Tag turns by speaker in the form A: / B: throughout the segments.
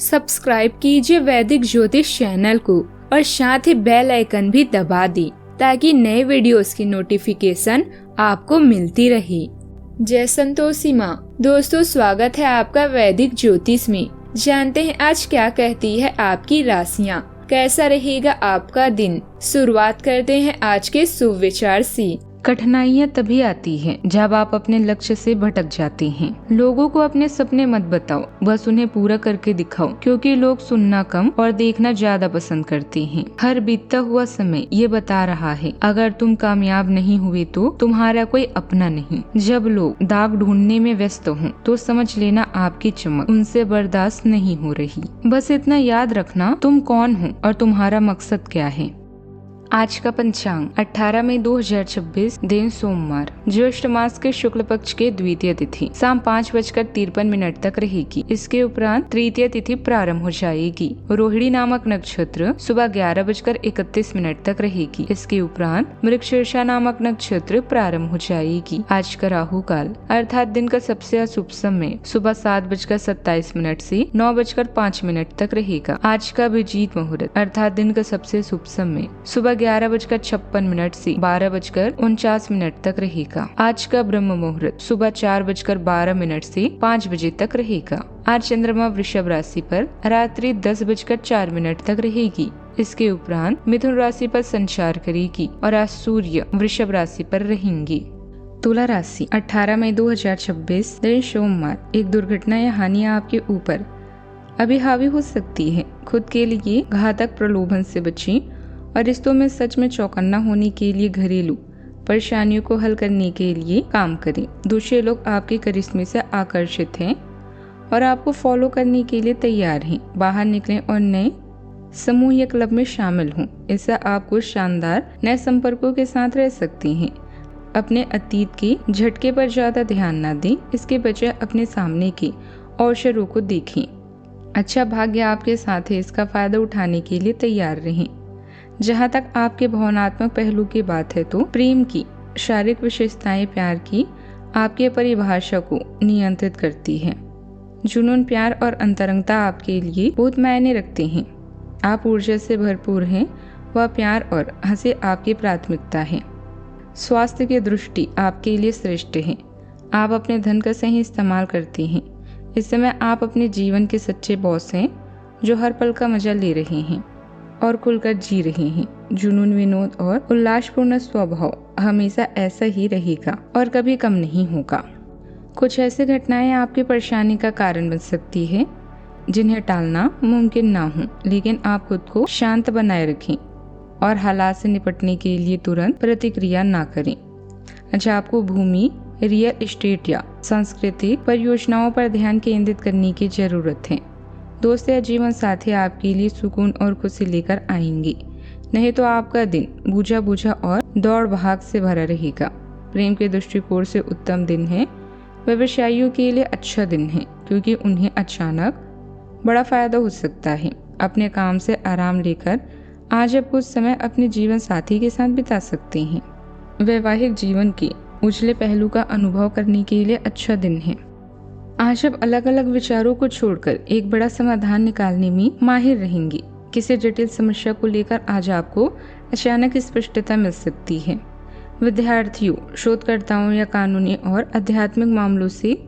A: Subscribe कीजिए वैदिक ज्योतिष चैनल को और साथ ही बेल आइकन भी दबा दी ताकि नए वीडियोस की नोटिफिकेशन आपको मिलती रहे। जय संतोषी माँ। दोस्तों, स्वागत है आपका वैदिक ज्योतिष में। जानते हैं आज क्या कहती है आपकी राशियाँ, कैसा रहेगा आपका दिन। शुरुआत करते हैं आज के शुभ विचार से।
B: कठिनाइयाँ तभी आती हैं जब आप अपने लक्ष्य से भटक जाते हैं। लोगों को अपने सपने मत बताओ, बस उन्हें पूरा करके दिखाओ, क्योंकि लोग सुनना कम और देखना ज्यादा पसंद करते हैं। हर बीतता हुआ समय ये बता रहा है, अगर तुम कामयाब नहीं हुए तो तुम्हारा कोई अपना नहीं। जब लोग दाग ढूंढने में व्यस्त हों तो समझ लेना आपकी चमक उनसे बर्दाश्त नहीं हो रही। बस इतना याद रखना तुम कौन हो और तुम्हारा मकसद क्या है। आज का पंचांग 18 मई 2026, दिन सोमवार, ज्येष्ठ मास के शुक्ल पक्ष के द्वितीय तिथि शाम 5:53 तक रहेगी। इसके उपरांत तृतीय तिथि प्रारंभ हो जाएगी। रोहिणी नामक नक्षत्र सुबह 11:31 तक रहेगी। इसके उपरांत मृगशीर्षा नामक नक्षत्र प्रारंभ हो जाएगी। आज का राहु काल अर्थात दिन का सबसे अशुभ समय सुबह 7:27 से 9:05 तक रहेगा। आज का अभिजीत मुहूर्त अर्थात दिन का सबसे शुभ समय सुबह 11:56 से 12:49 तक रहेगा। आज का ब्रह्म मुहूर्त सुबह 4:12 से 5 बजे तक रहेगा। आज चंद्रमा वृषभ राशि पर रात्रि 10:04 तक रहेगी। इसके उपरांत मिथुन राशि पर संचार करेगी और आज सूर्य वृषभ राशि पर रहेंगे। तुला राशि 18 मई 2026, दिन सोमवार, एक दुर्घटना या हानि आपके ऊपर अभी हावी हो सकती है। खुद के लिए घातक प्रलोभन से बचें और रिश्तों में सच में चौकन्ना होने के लिए घरेलू परेशानियों को हल करने के लिए काम करें। दूसरे लोग आपके करिश्मे से आकर्षित हैं और आपको फॉलो करने के लिए तैयार हैं। बाहर निकलें और नए समूह या क्लब में शामिल हों। इससे आप कुछ शानदार नए संपर्कों के साथ रह सकते हैं। अपने अतीत के झटके पर ज्यादा ध्यान न दें, इसके बजाय अपने सामने के अवसरों को देखें। अच्छा भाग्य आपके साथ है, इसका फायदा उठाने के लिए तैयार रहें। जहाँ तक आपके भावनात्मक पहलू की बात है तो प्रेम की शारीरिक विशेषताएं प्यार की आपके परिभाषा को नियंत्रित करती है। जुनून, प्यार और अंतरंगता आपके लिए बहुत मायने रखते हैं। आप ऊर्जा से भरपूर हैं। वह प्यार और हंसी आपकी प्राथमिकता है। स्वास्थ्य की दृष्टि आपके लिए श्रेष्ठ है। आप अपने धन का सही इस्तेमाल करते हैं। इस समय आप अपने जीवन के सच्चे बॉस हैं, जो हर पल का मजा ले रहे हैं और खुलकर जी रहे हैं। जुनून, विनोद और उल्लासपूर्ण स्वभाव हमेशा ऐसा ही रहेगा और कभी कम नहीं होगा। कुछ ऐसी घटनाएं आपकी परेशानी का कारण बन सकती है जिन्हें टालना मुमकिन ना हो, लेकिन आप खुद को शांत बनाए रखें और हालात से निपटने के लिए तुरंत प्रतिक्रिया ना करें। अच्छा, आपको भूमि, रियल एस्टेट या सांस्कृतिक परियोजनाओं पर ध्यान केंद्रित करने की जरूरत है। दोस्त या जीवन साथी आपके लिए सुकून और खुशी लेकर आएंगे, नहीं तो आपका दिन बूझा बूझा और दौड़ भाग से भरा रहेगा। प्रेम के दृष्टिकोण से उत्तम दिन है। व्यवसायियों के लिए अच्छा दिन है, क्योंकि उन्हें अचानक बड़ा फायदा हो सकता है। अपने काम से आराम लेकर आज आप कुछ समय अपने जीवन साथी के साथ बिता सकते हैं। वैवाहिक जीवन के उजले पहलू का अनुभव करने के लिए अच्छा दिन है। आज आप अलग अलग विचारों को छोड़कर एक बड़ा समाधान निकालने में माहिर रहेंगे। किसी जटिल समस्या को लेकर आज आपको अचानक स्पष्टता मिल सकती है। विद्यार्थियों, शोधकर्ताओं या कानूनी और आध्यात्मिक मामलों से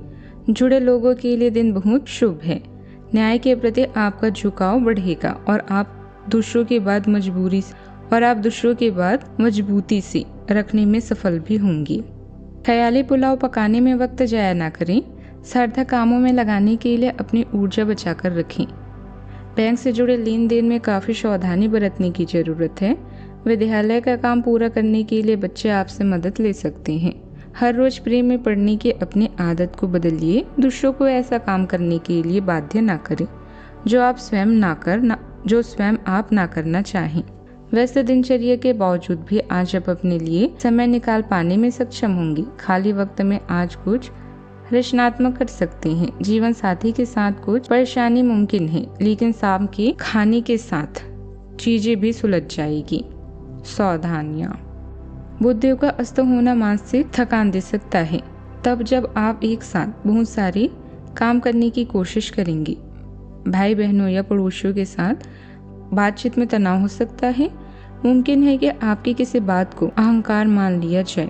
B: जुड़े लोगों के लिए दिन बहुत शुभ है। न्याय के प्रति आपका झुकाव बढ़ेगा और आप दूसरों के बाद मजबूती से रखने में सफल भी होंगे। ख्याली पुलाव पकाने में वक्त जाया ना करें। सार्थक कामों में लगाने के लिए अपनी ऊर्जा बचाकर रखें। बैंक से जुड़े लेन देन में काफी सावधानी बरतने की जरूरत है। विद्यालय का काम पूरा करने के लिए बच्चे आपसे मदद ले सकते हैं। हर रोज प्रेम में पड़ने की अपनी आदत को बदलिए। दूसरों को ऐसा काम करने के लिए बाध्य ना करें जो स्वयं आप ना करना चाहें। व्यस्त दिनचर्या के बावजूद भी आज आप अपने लिए समय निकाल पाने में सक्षम होंगे। खाली वक्त में आज कुछ रचनात्मक कर सकते हैं। जीवन साथी के साथ कुछ परेशानी मुमकिन है, लेकिन शाम के खाने के साथ चीजें भी सुलझ जाएगी। सावधानियां, बुद्धियों का अस्त होना मानसिक थकान दे सकता है। तब जब आप एक साथ बहुत सारे काम करने की कोशिश करेंगे। भाई बहनों या पड़ोसियों के साथ बातचीत में तनाव हो सकता है। मुमकिन है कि आपकी किसी बात को अहंकार मान लिया जाए।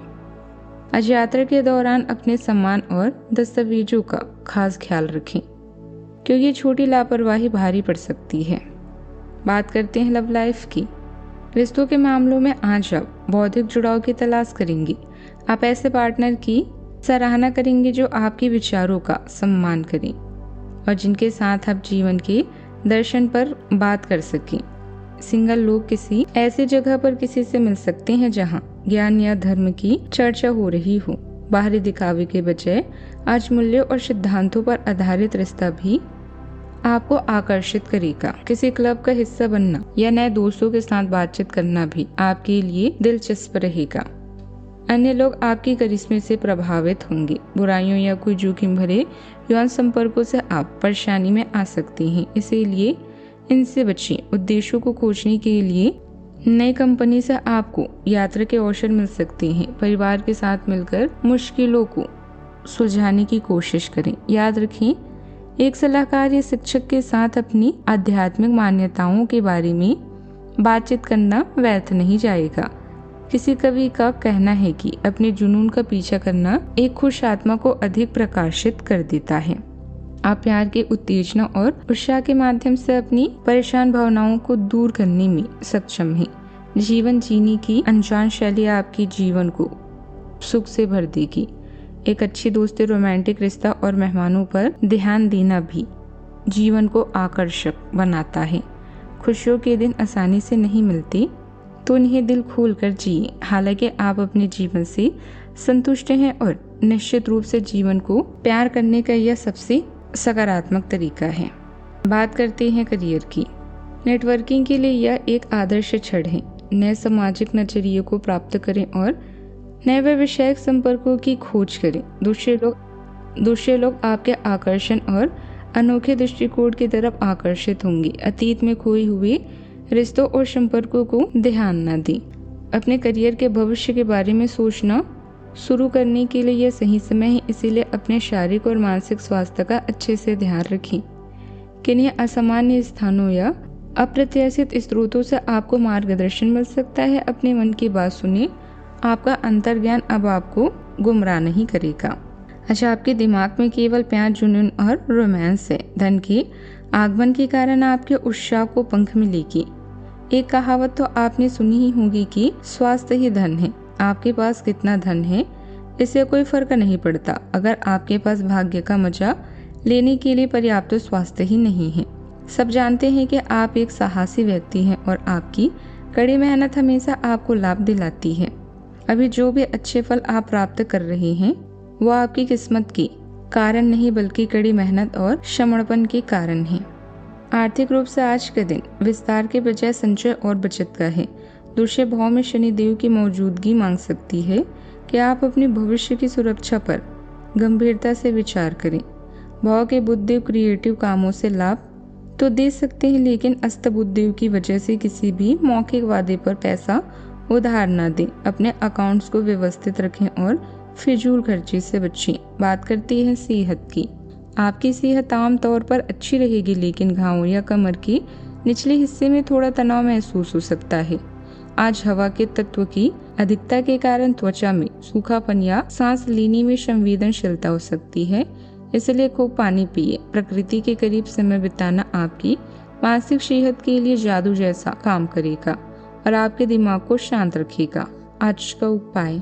B: आज यात्रा के दौरान अपने सामान और दस्तावेजों का खास ख्याल रखें, क्योंकि छोटी लापरवाही भारी पड़ सकती है। बात करते हैं लव लाइफ की। रिश्तों के मामलों में आज आप बौद्धिक जुड़ाव की तलाश करेंगे। आप ऐसे पार्टनर की सराहना करेंगे जो आपके विचारों का सम्मान करें और जिनके साथ आप जीवन के दर्शन पर बात कर सकें। सिंगल लोग किसी ऐसी जगह पर किसी से मिल सकते हैं जहां ज्ञान या धर्म की चर्चा हो रही हो। बाहरी दिखावे के बजाय आज मूल्यों और सिद्धांतों पर आधारित रिश्ता भी आपको आकर्षित करेगा। किसी क्लब का हिस्सा बनना या नए दोस्तों के साथ बातचीत करना भी आपके लिए दिलचस्प रहेगा। अन्य लोग आपकी करिश्मे से प्रभावित होंगे। बुराइयों या कोई जोखिम भरे यौन संपर्कों से आप परेशानी में आ सकते हैं, इसीलिए इनसे बचिए। उद्देश्यों को खोजने के लिए नई कंपनी से आपको यात्रा के अवसर मिल सकते हैं। परिवार के साथ मिलकर मुश्किलों को सुलझाने की कोशिश करें। याद रखें, एक सलाहकार या शिक्षक के साथ अपनी आध्यात्मिक मान्यताओं के बारे में बातचीत करना व्यर्थ नहीं जाएगा। किसी कवि का कहना है कि अपने जुनून का पीछा करना एक खुश आत्मा को अधिक प्रकाशित कर देता है। आप प्यार के उत्तेजना और उत्साह के माध्यम से अपनी परेशान भावनाओं को दूर करने में सक्षम हैं। जीवन जीने की अनजान शैली आपके जीवन को सुख से भर देगी। एक अच्छी दोस्ती, रोमांटिक रिश्ता और मेहमानों पर ध्यान देना भी जीवन को आकर्षक बनाता है। खुशियों के दिन आसानी से नहीं मिलते, तो इन्हें दिल खोल कर जिए। हालांकि आप अपने जीवन से संतुष्ट हैं और निश्चित रूप से जीवन को प्यार करने का यह सबसे सकारात्मक तरीका है। बात करते हैं करियर की। नेटवर्किंग के लिए यह एक आदर्श क्षण है। नए सामाजिक नजरिए को प्राप्त करें और नए व्यवसायिक संपर्कों की खोज करें। दूसरे लोग आपके आकर्षण और अनोखे दृष्टिकोण की तरफ आकर्षित होंगे। अतीत में खोए हुए रिश्तों और संपर्कों को ध्यान न दें। अपने करियर के भविष्य के बारे में सोचना शुरू करने के लिए यह सही समय है, इसीलिए अपने शारीरिक और मानसिक स्वास्थ्य का अच्छे से ध्यान रखें। किन्हीं असामान्य स्थानों या अप्रत्याशित स्रोतों से आपको मार्गदर्शन मिल सकता है। अपने मन की बात सुनिए, आपका अंतर्ज्ञान अब आपको गुमराह नहीं करेगा। अच्छा, आपके दिमाग में केवल प्यार, जुनून और रोमांस है। धन के आगमन के कारण आपके उत्साह को पंख मिलेगी। एक कहावत तो आपने सुनी ही होगी कि स्वास्थ्य ही धन है। आपके पास कितना धन है इससे कोई फर्क नहीं पड़ता अगर आपके पास भाग्य का मजा लेने के लिए पर्याप्त स्वास्थ्य ही नहीं है। सब जानते हैं कि आप एक साहसी व्यक्ति हैं और आपकी कड़ी मेहनत हमेशा आपको लाभ दिलाती है। अभी जो भी अच्छे फल आप प्राप्त कर रहे हैं वो आपकी किस्मत के कारण नहीं बल्कि कड़ी मेहनत और समर्पण के कारण है। आर्थिक रूप से आज का दिन विस्तार के बजाय संचय और बचत का है। दूसरे भाव में शनि देव की मौजूदगी मांग सकती है कि आप अपने भविष्य की सुरक्षा पर गंभीरता से विचार करें। भाव के बुध देव क्रिएटिव कामों से लाभ तो दे सकते हैं, लेकिन अस्त बुध देव की वजह से किसी भी मौखिक वादे पर पैसा उधार न दें। अपने अकाउंट्स को व्यवस्थित रखें और फिजूल खर्ची से बचें। बात करती है सेहत की। आपकी सेहत आम तौर पर अच्छी रहेगी, लेकिन घावों या कमर के निचले हिस्से में थोड़ा तनाव महसूस हो सकता है। आज हवा के तत्व की अधिकता के कारण त्वचा में सूखापन या सांस लेने में संवेदनशीलता हो सकती है, इसलिए खूब पानी पिए। प्रकृति के करीब समय बिताना आपकी मानसिक सेहत के लिए जादू जैसा काम करेगा और आपके दिमाग को शांत रखेगा। आज का उपाय,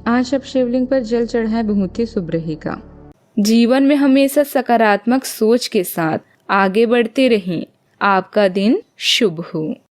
B: आज आप शिवलिंग पर जल चढ़ाएं, बहुत ही शुभ रहेगा।
A: जीवन में हमेशा सकारात्मक सोच के साथ आगे बढ़ते रहें। आपका दिन शुभ हो।